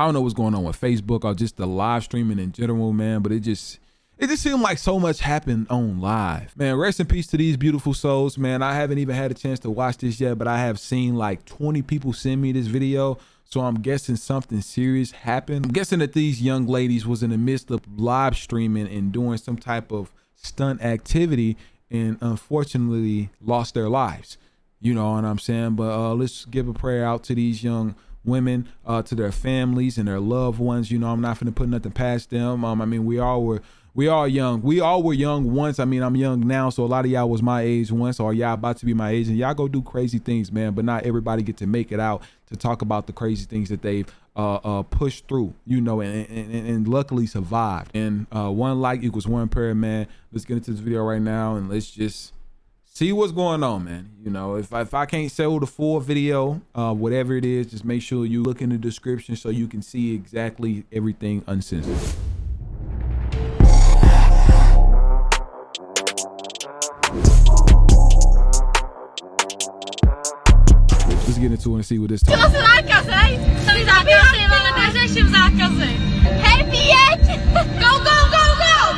I don't know what's going on with Facebook or just the live streaming in general, man, but it just seemed like so much happened on live. Man, rest in peace to these beautiful souls, man. I haven't even had a chance to watch this yet, but I have seen like 20 people send me this video. So I'm guessing something serious happened. I'm guessing that these young ladies was in the midst of live streaming and doing some type of stunt activity and unfortunately lost their lives. You know what I'm saying? But let's give a prayer out to these young women, to their families and their loved ones. You know, I'm not finna put nothing past them. I mean, we all were young. We all were young once. I mean, I'm young now, so a lot of y'all was my age once, or y'all about to be my age, and y'all go do crazy things, man. But not everybody get to make it out to talk about the crazy things that they've pushed through, you know, and luckily survived. And one like equals one prayer, man. Let's get into this video right now, and let's just see what's going on, man. You know, if I can't sell the full video, whatever it is, just make sure you look in the description so you can see exactly everything uncensored. Let's get into it and see what this time.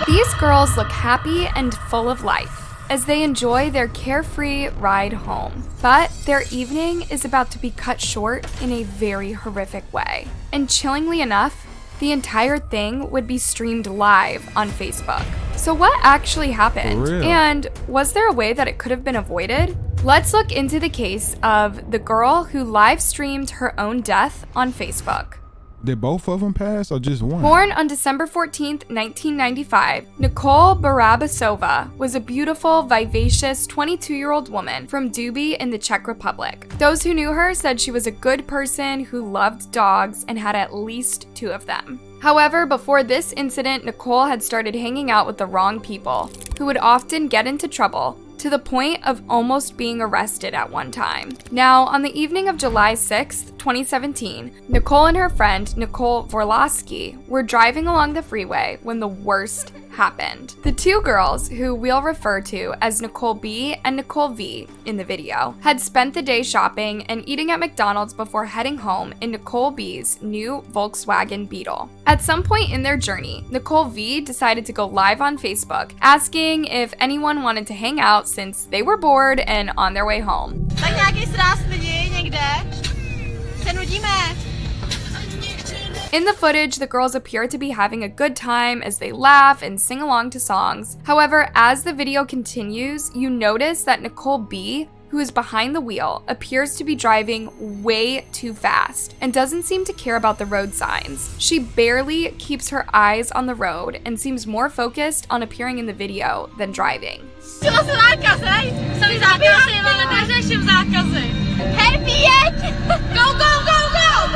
These girls look happy and full of life as they enjoy their carefree ride home. But their evening is about to be cut short in a very horrific way. And chillingly enough, the entire thing would be streamed live on Facebook. So what actually happened? And was there a way that it could have been avoided? Let's look into the case of the girl who live streamed her own death on Facebook. Did both of them pass or just one? Born on December 14th, 1995, Nicole Barabasova was a beautiful, vivacious 22-year-old woman from Duby in the Czech Republic. Those who knew her said she was a good person who loved dogs and had at least 2 of them. However, before this incident, Nicole had started hanging out with the wrong people, who would often get into trouble, to the point of almost being arrested at one time. Now, on the evening of July 6th, 2017, Nicole and her friend, Nicole Vorlasky, were driving along the freeway when the worst happened. The 2 girls, who we'll refer to as Nicole B and Nicole V in the video, had spent the day shopping and eating at McDonald's before heading home in Nicole B's new Volkswagen Beetle. At some point in their journey, Nicole V decided to go live on Facebook, asking if anyone wanted to hang out since they were bored and on their way home. In the footage, the girls appear to be having a good time as they laugh and sing along to songs. However, as the video continues, you notice that Nicole B, who is behind the wheel, appears to be driving way too fast and doesn't seem to care about the road signs. She barely keeps her eyes on the road and seems more focused on appearing in the video than driving.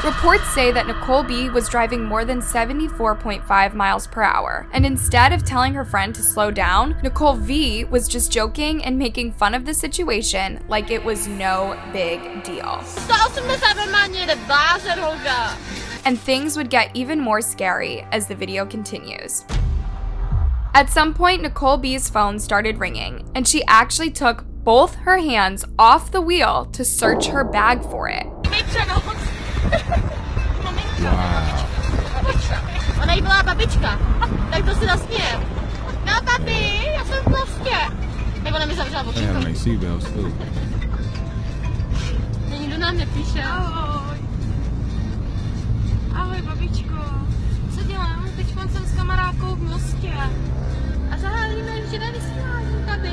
Reports say that Nicole B was driving more than 74.5 miles per hour, and instead of telling her friend to slow down, Nicole V was just joking and making fun of the situation like it was no big deal. And things would get even more scary as the video continues. At some point, Nicole B's phone started ringing, and she actually took both her hands off the wheel to search her bag for it. Ona jí byla babička, tak to si zasměje. No papi, já jsem prostě. Tak ona mi zavřela oči. Nikdo nám nepíše. Ahoj. Ahoj babičko. Co dělám? Teď jsem s kamarádkou v Mostě. A zahájíme živé vysílání, babi.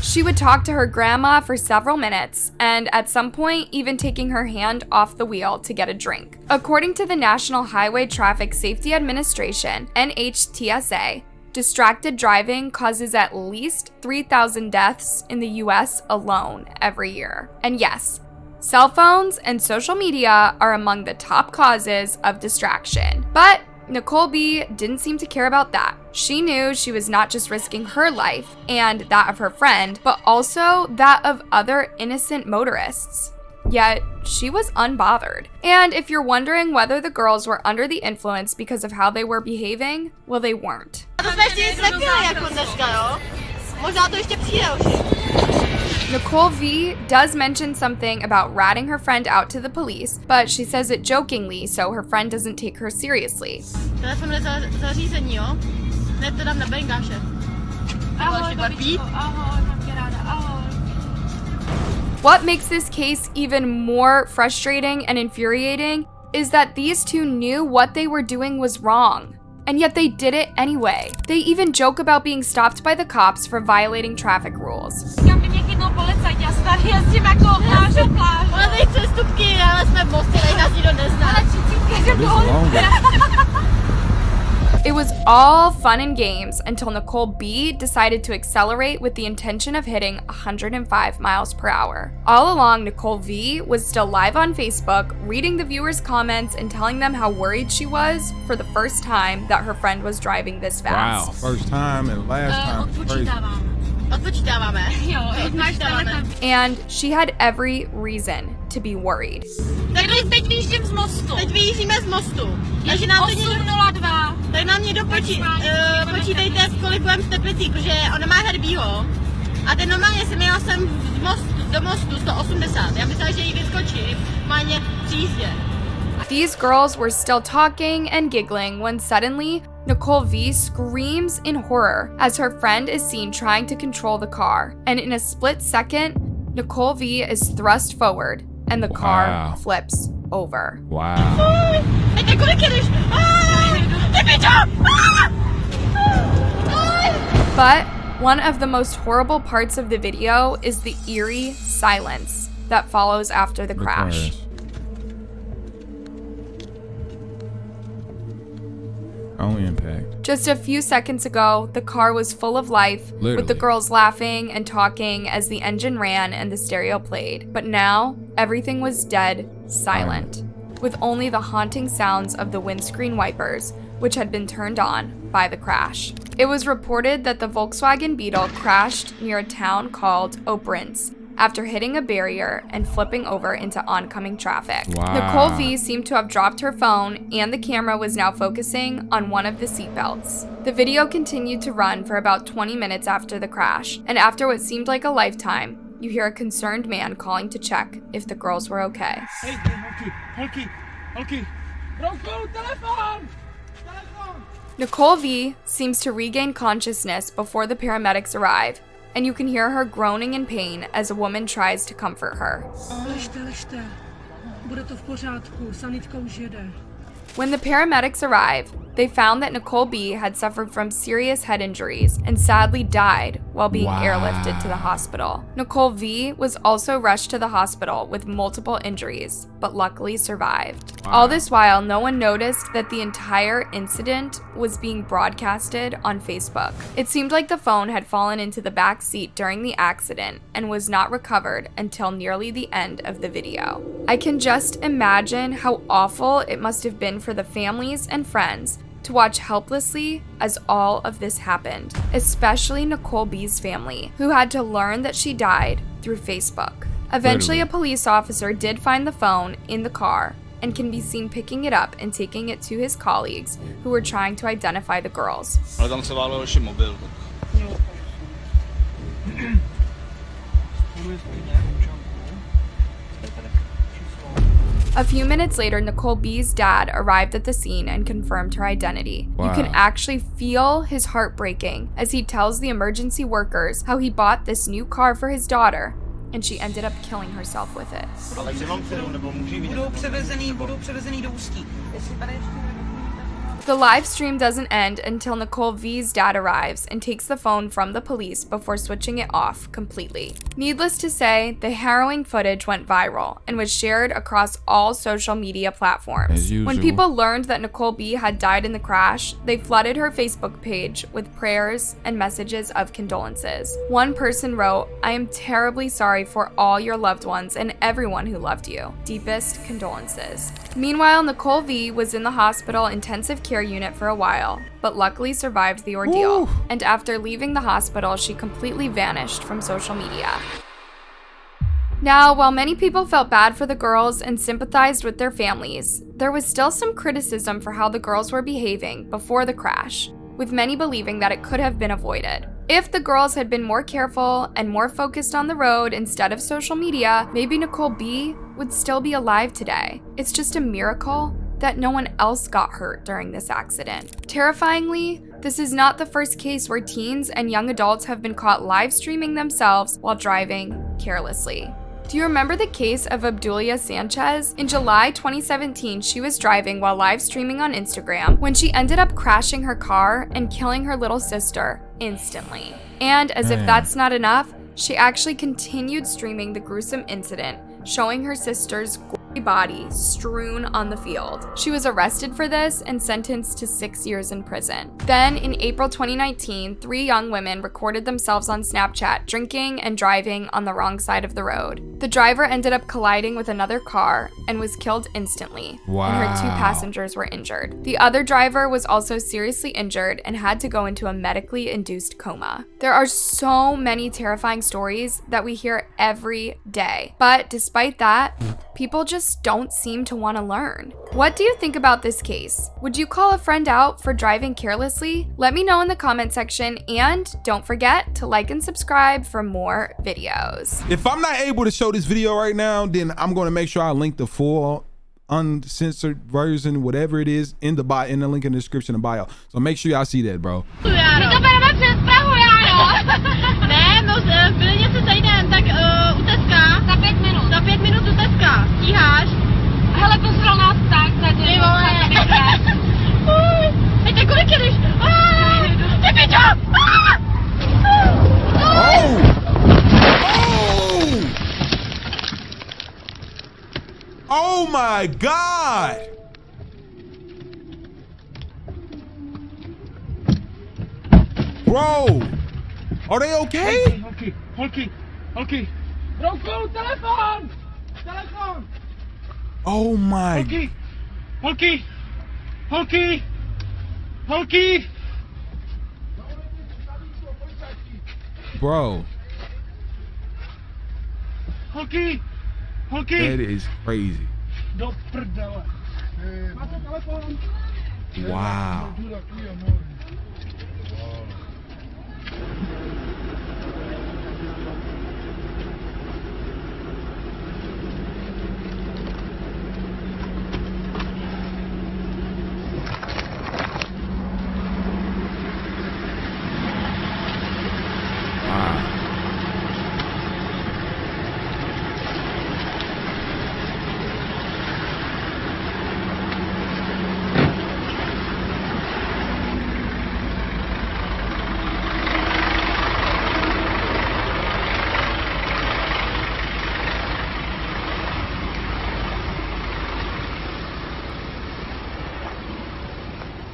She would talk to her grandma for several minutes, and at some point, even taking her hand off the wheel to get a drink. According to the National Highway Traffic Safety Administration, NHTSA, distracted driving causes at least 3,000 deaths in the US alone every year. And yes, cell phones and social media are among the top causes of distraction. But Nicole B didn't seem to care about that. She knew she was not just risking her life and that of her friend, but also that of other innocent motorists. Yet, she was unbothered. And if you're wondering whether the girls were under the influence because of how they were behaving, well, they weren't. Možná to ještě přijde už. Nicole V does mention something about ratting her friend out to the police, but she says it jokingly so her friend doesn't take her seriously. Telefon zařízení, jo? Hned to dám na bengáše. Ahoj, babičko, ahoj, mám tě ráda, ahoj. What makes this case even more frustrating and infuriating is that these two knew what they were doing was wrong, and yet they did it anyway. They even joke about being stopped by the cops for violating traffic rules. Já by mě chytnou policajti, já se tady jezdím jako pláž. Ale vy přestupky, ale jsme v mostě, tady nás nikdo nezná. Ale 30 je to It was all fun and games until Nicole B decided to accelerate with the intention of hitting 105 miles per hour. All along, Nicole V was still live on Facebook, reading the viewers' comments and telling them how worried she was for the first time that her friend was driving this fast. Wow, first time and last time. Crazy. Odpočítáváme. Jo, odpočítáváme. And she had every reason to be worried. Teď vyjíždím z mostu. Teď vyjíždíme z mostu. Takže nám 8:02. Tak nám někdo počítejte, kolik budeme v Teplicích, protože ona má hrbýho. A ten normálně jsem jela sem do mostu 180. Já myslela, že jí vyskočí. Normálně v jízdě. These girls were still talking and giggling when suddenly Nicole V screams in horror as her friend is seen trying to control the car. And in a split second, Nicole V is thrust forward and the car flips over. Wow. But one of the most horrible parts of the video is the eerie silence that follows after the crash. Only impact. Just a few seconds ago, the car was full of life, with the girls laughing and talking as the engine ran and the stereo played. But now, everything was dead silent, with only the haunting sounds of the windscreen wipers, which had been turned on by the crash. It was reported that the Volkswagen Beetle crashed near a town called Oberntz after hitting a barrier and flipping over into oncoming traffic. Wow. Nicole V seemed to have dropped her phone, and the camera was now focusing on one of the seatbelts. The video continued to run for about 20 minutes after the crash, and after what seemed like a lifetime, you hear a concerned man calling to check if the girls were okay. Hey, holky. Telephone! Nicole V seems to regain consciousness before the paramedics arrive, and you can hear her groaning in pain as a woman tries to comfort her. Ležte. Bude to v pořádku, sanitka už jede. When the paramedics arrive, they found that Nicole B had suffered from serious head injuries and sadly died while being airlifted to the hospital. Nicole V was also rushed to the hospital with multiple injuries, but luckily survived. All this while, no one noticed that the entire incident was being broadcasted on Facebook. It seemed like the phone had fallen into the back seat during the accident and was not recovered until nearly the end of the video. I can just imagine how awful it must have been for the families and friends to watch helplessly as all of this happened, especially Nicole B's family, who had to learn that she died through Facebook. Eventually, a police officer did find the phone in the car and can be seen picking it up and taking it to his colleagues who were trying to identify the girls. Ale tam se válel ještě mobil. A few minutes later, Nicole B's dad arrived at the scene and confirmed her identity. Wow. You can actually feel his heart breaking as he tells the emergency workers how he bought this new car for his daughter, and she ended up killing herself with it. Budou převezený do Ústí. The live stream doesn't end until Nicole V's dad arrives and takes the phone from the police before switching it off completely. Needless to say, the harrowing footage went viral and was shared across all social media platforms. As usual. When people learned that Nicole B had died in the crash, they flooded her Facebook page with prayers and messages of condolences. One person wrote, "I am terribly sorry for all your loved ones and everyone who loved you. Deepest condolences." Meanwhile, Nicole V was in the hospital intensive care unit for a while, but luckily survived the ordeal. Ooh. And after leaving the hospital, she completely vanished from social media. Now, while many people felt bad for the girls and sympathized with their families, there was still some criticism for how the girls were behaving before the crash, with many believing that it could have been avoided. If the girls had been more careful and more focused on the road instead of social media, maybe Nicole B would still be alive today. It's just a miracle that no one else got hurt during this accident. Terrifyingly, this is not the first case where teens and young adults have been caught live streaming themselves while driving carelessly. Do you remember the case of Obdulia Sanchez? In July 2017, she was driving while live streaming on Instagram when she ended up crashing her car and killing her little sister instantly. And as if that's not enough, she actually continued streaming the gruesome incident, showing her sister's body strewn on the field. She was arrested for this and sentenced to 6 years in prison. Then in April 2019, 3 young women recorded themselves on Snapchat drinking and driving on the wrong side of the road. The driver ended up colliding with another car and was killed instantly. Wow. And her 2 passengers were injured. The other driver was also seriously injured and had to go into a medically induced coma. There are so many terrifying stories that we hear every day. But despite that, people just don't seem to want to learn. What do you think about this case? Would you call a friend out for driving carelessly? Let me know in the comment section, and don't forget to like and subscribe for more videos. If I'm not able to show this video right now, then I'm going to make sure I link the full uncensored version, whatever it is, in the link in the description and bio. So make sure y'all see that, bro. Ne, no, v Brně se sejdem, tak u Teska. Za 5 minut. Za 5 minut u Teska. Stíháš? Hele, pozval nás tak, ty vole. Hejte, kolik jedeš? Ty pičo! Oh my God! Bro, are they okay? Holky. Brouku, telefon! Oh my. Holky. Bro. Holky. That is crazy. Do prdele. Máte telefon? Wow.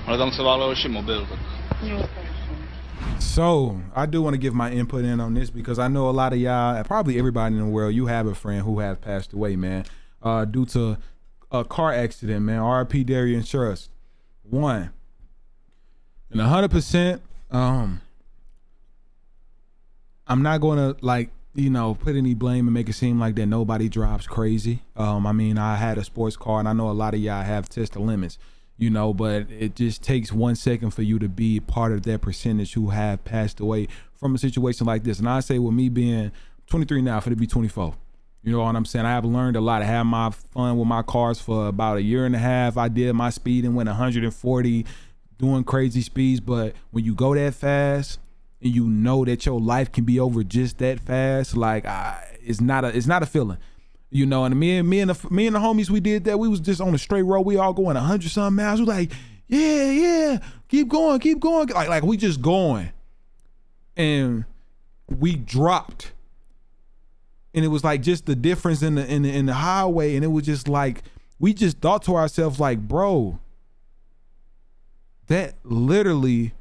Ale tam se válel ještě mobil. Tak. So I do want to give my input in on this because I know a lot of y'all, probably everybody in the world, you have a friend who have passed away, man, due to a car accident, man. R.I.P. Darian Trust. 1. And 100%, I'm not going to put any blame and make it seem like that nobody drives crazy. I mean, I had a sports car and I know a lot of y'all have test the limits. But it just takes 1 second for you to be part of that percentage who have passed away from a situation like this. And I say with me being 23 now, for to be 24, you know what I'm saying? I have learned a lot. I had my fun with my cars for about 1.5 years. I did my speed and went 140 doing crazy speeds. But when you go that fast and you know that your life can be over just that fast, it's not a feeling. And me and the homies, we did that. We was just on a straight road. We all going 100-something miles. We like, yeah, keep going. Like we just going. And we dropped. And it was like just the difference in the highway. And it was just like, we just thought to ourselves like, bro, that literally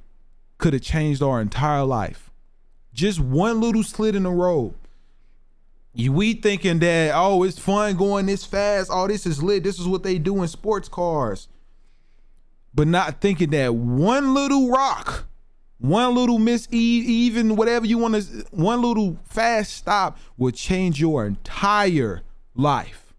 could have changed our entire life. Just one little slit in the road. We thinking that, oh, it's fun going this fast. Oh, this is lit. This is what they do in sports cars. But not thinking that one little rock, one little even whatever you want to, one little fast stop will change your entire life.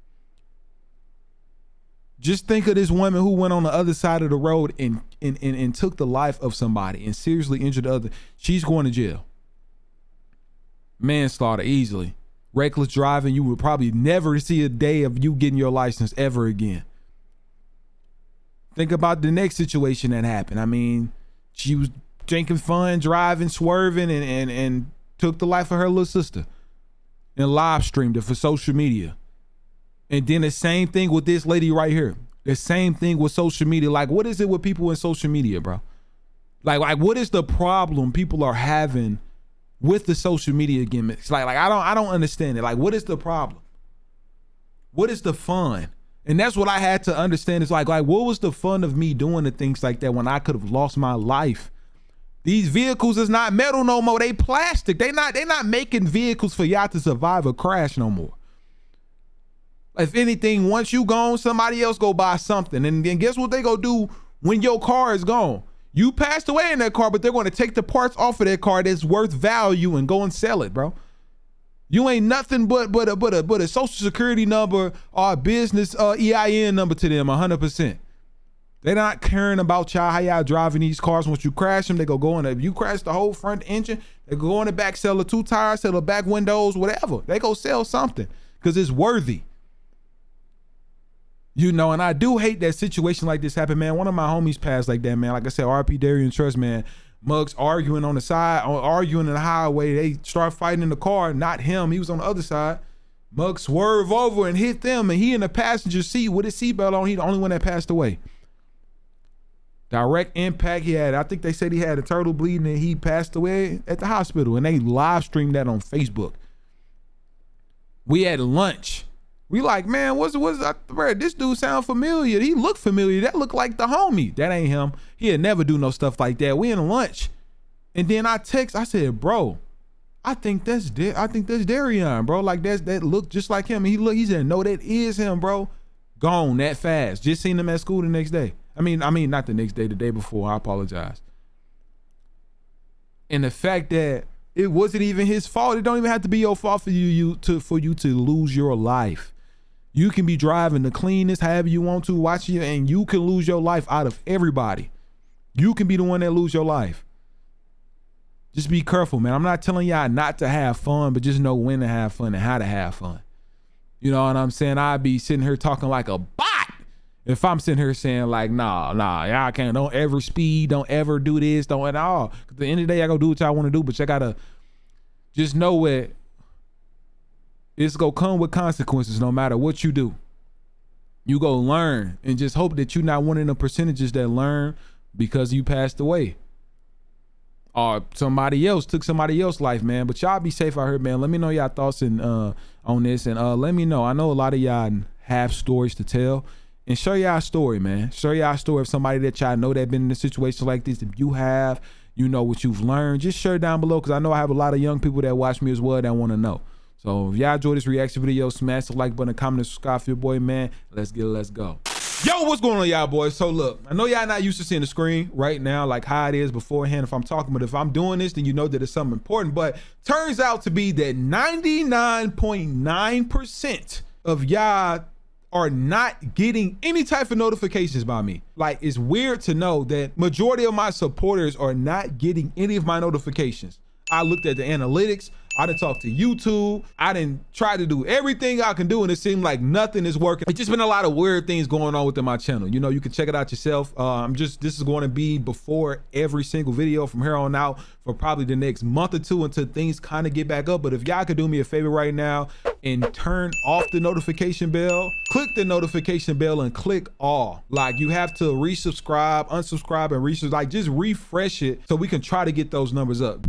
Just think of this woman who went on the other side of the road and and took the life of somebody and seriously injured the other, she's going to jail. Manslaughter easily. Reckless driving, you would probably never see a day of you getting your license ever again. Think about the next situation that happened. I mean, she was drinking fun, driving, swerving, and took the life of her little sister and live streamed it for social media. And then the same thing with this lady right here. The same thing with social media. Like, what is it with people in social media, bro? Like what is the problem people are having with the social media gimmicks? Like I don't understand it. Like, what is the problem? What is the fun? And that's what I had to understand. Is like what was the fun of me doing the things like that when I could have lost my life? These vehicles is not metal no more. They plastic. They not making vehicles for y'all to survive a crash no more. If anything, once you gone, somebody else go buy something. And then guess what they go do when your car is gone? You passed away in that car, but they're going to take the parts off of that car that's worth value and go and sell it, bro. You ain't nothing but a social security number or a business EIN number to them, 100%. They're not caring about y'all, how y'all driving these cars. Once you crash them, they go in there. If you crash the whole front engine, they go in the back, sell the 2 tires, sell the back windows, whatever. They go sell something because it's worthy. You know, and I do hate that situation like this happen, man. One of my homies passed like that, man. Like I said, R.I.P. Darian Trust, man. Mugs arguing on the side, arguing in the highway. They start fighting in the car. Not him. He was on the other side. Mugs swerve over and hit them, and he in the passenger seat with his seatbelt on. He the only one that passed away. Direct impact. He had, I think they said he had a turtle bleeding and he passed away at the hospital, and they live streamed that on Facebook. We had lunch. We like, man, what's bro, this dude sound familiar. He looked familiar. That looked like the homie. That ain't him. He'd never do no stuff like that. We in lunch. And then I said, bro, I think that's Darian, bro. Like that looked just like him. And he said, no, that is him, bro. Gone that fast. Just seen him at school the next day. I mean, not the next day, the day before. I apologize. And the fact that it wasn't even his fault. It don't even have to be your fault for you to lose your life. You can be driving the cleanest, however you want to, watching you, and you can lose your life out of everybody. You can be the one that lose your life. Just be careful, man. I'm not telling y'all not to have fun, but just know when to have fun and how to have fun. You know what I'm saying? I'd be sitting here talking like a bot if I'm sitting here saying like, nah, y'all can't, don't ever speed, don't ever do this, don't at all. At the end of the day, I go do what y'all want to do, but y'all gotta just know it. It's gonna come with consequences no matter what you do. You go learn and just hope that you're not one of the percentages that learn because you passed away or somebody else took somebody else's life, man. But y'all be safe out here, man. Let me know y'all thoughts on this, and let me know. I know a lot of y'all have stories to tell, and share y'all story, man. Share y'all story of somebody that y'all know that been in a situation like this. If you have, you know what you've learned, just share down below, because I know I have a lot of young people that watch me as well that want to know. So if y'all enjoyed this reaction video, smash the like button, comment, and subscribe for your boy, man. Let's go. Yo, what's going on, y'all boys? So look, I know y'all not used to seeing the screen right now like how it is beforehand if I'm talking, but if I'm doing this, then you know that it's something important. But turns out to be that 99.9% of y'all are not getting any type of notifications by me. Like, it's weird to know that majority of my supporters are not getting any of my notifications. I looked at the analytics. I done talked to YouTube. I done tried to do everything I can do, and it seemed like nothing is working. It's just been a lot of weird things going on within my channel. You know, you can check it out yourself. This is going to be before every single video from here on out for probably the next month or two until things kind of get back up. But if y'all could do me a favor right now and turn off the notification bell, click the notification bell and click all. Like, you have to resubscribe, unsubscribe, and resubscribe. Like, just refresh it so we can try to get those numbers up.